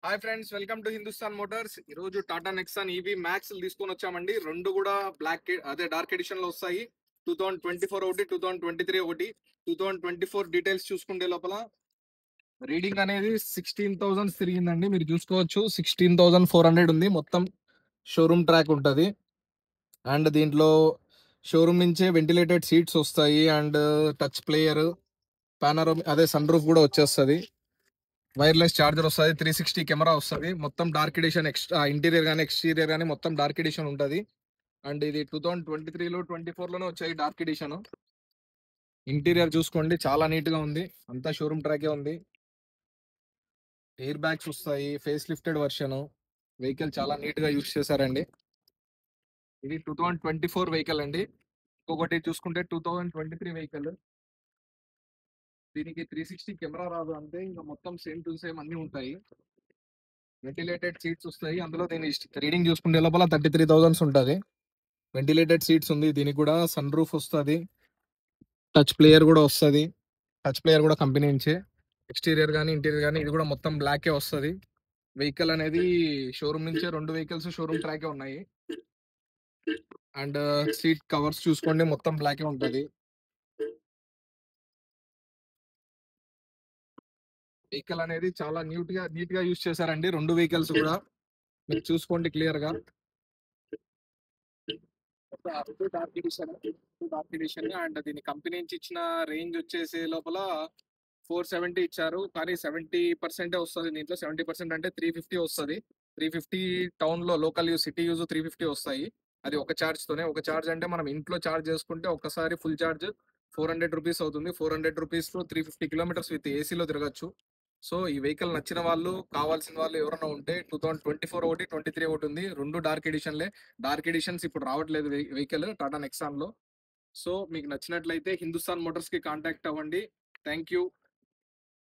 Hi friends, welcome to Hindustan Motors. ఈ రోజు Tata Nexon EV max తీసుకొని వచ్చామండి. రెండు కూడా అదే డార్క్ ఎడిషన్ లో వస్తాయి. 2024 ఒకటి, 2023 ఒకటి. 2024 డీటెయిల్స్ చూసుకుంటే లోపల రీడింగ్ అనేది 16,000 తిరిగిందండి. మీరు చూసుకోవచ్చు, 16,400 ఉంది. మొత్తం షోరూమ్ ట్రాక్ ఉంటుంది. అండ్ దీంట్లో షోరూమ్ నుంచే వెంటిలేటెడ్ సీట్స్ వస్తాయి. అండ్ టచ్ ప్లేయర్, అదే సన్ రూఫ్ కూడా వచ్చేస్తుంది. వైర్లెస్ చార్జర్ వస్తుంది. 360 కెమెరా వస్తుంది. మొత్తం డార్క్ ఎడిషన్, ఇంటీరియర్ కానీ ఎక్స్టీరియర్ కానీ మొత్తం డార్క్ ఎడిషన్ ఉంటుంది. అండ్ ఇది 2023లో 24లోనే వచ్చాయి డార్క్ ఎడిషన్. ఇంటీరియర్ చూసుకోండి, చాలా నీట్ గా ఉంది. అంతా షోరూమ్ ట్రాకే ఉంది. ఎయిర్ బ్యాగ్స్ వస్తాయి. Face lifted version. వెహికల్ చాలా నీట్ గా యూజ్ చేశారండి. ఇది 2024 వెహికల్ అండి. ఇంకొకటి చూసుకుంటే 2023 వెహికల్. దీనికి 360 కెమెరా రాదు అంతే, ఇంకా మొత్తం సేమ్ టు సేమ్ అన్ని ఉంటాయి. వెంటిలేటెడ్ సీట్స్ వస్తాయి. అందులో దీని రీడింగ్ చూసుకుంటే లోపల 33,000 ఉంటుంది. వెంటిలేటెడ్ సీట్స్ ఉంది. దీనికి కూడా సన్ రూఫ్ వస్తుంది. టచ్ ప్లేయర్ కూడా వస్తుంది. టచ్ ప్లేయర్ కూడా కంపెనీ నుంచే. ఎక్స్టీరియర్ కానీ ఇంటీరియర్ కానీ ఇది కూడా మొత్తం బ్లాకే వస్తుంది. వెహికల్ అనేది షోరూమ్ నుంచే, రెండు వెహికల్స్ షోరూమ్ ట్రాకే ఉన్నాయి. అండ్ సీట్ కవర్స్ చూసుకోండి, మొత్తం బ్లాకే ఉంటుంది. వెహికల్ అనేది చాలా నీట్ గా యూజ్ చేశారండి. రెండు వెహికల్స్ కూడా మీరు చూసుకోండి క్లియర్ గా. డార్క్ ఎడిషన్ అండ్ దీని కంపెనీ నుంచి ఇచ్చిన రేంజ్ వచ్చేసి లోపల 470 ఇచ్చారు. కానీ 70% వస్తుంది దీంట్లో. 70% అంటే 350 వస్తుంది. 350 టౌన్ లో లోకల్ యూజ్, సిటీ యూజ్ 350 వస్తాయి. అది ఒక చార్జ్ తోనే. ఒక చార్జ్ అంటే మనం ఇంట్లో చార్జ్ చేసుకుంటే ఒక్కసారి ఫుల్ చార్జ్ 400 రూపీస్ అవుతుంది. 400 రూపీస్ లో 350 కిలోమీటర్స్ విత్ ఏసీలో తిరగచ్చు. సో ఈ వెహికల్ నచ్చిన వాళ్ళు, కావాల్సిన వాళ్ళు ఎవరైనా ఉంటే 2024 ఒకటి, 23 ఒకటి ఉంది. రెండు డార్క్ ఎడిషన్లే. డార్క్ ఎడిషన్స్ ఇప్పుడు రావట్లేదు వెహికల్ టాటా నెక్సాన్ లో. సో మీకు నచ్చినట్లయితే హిందుస్థాన్ మోటార్స్ కి కాంటాక్ట్ అవ్వండి. Thank you.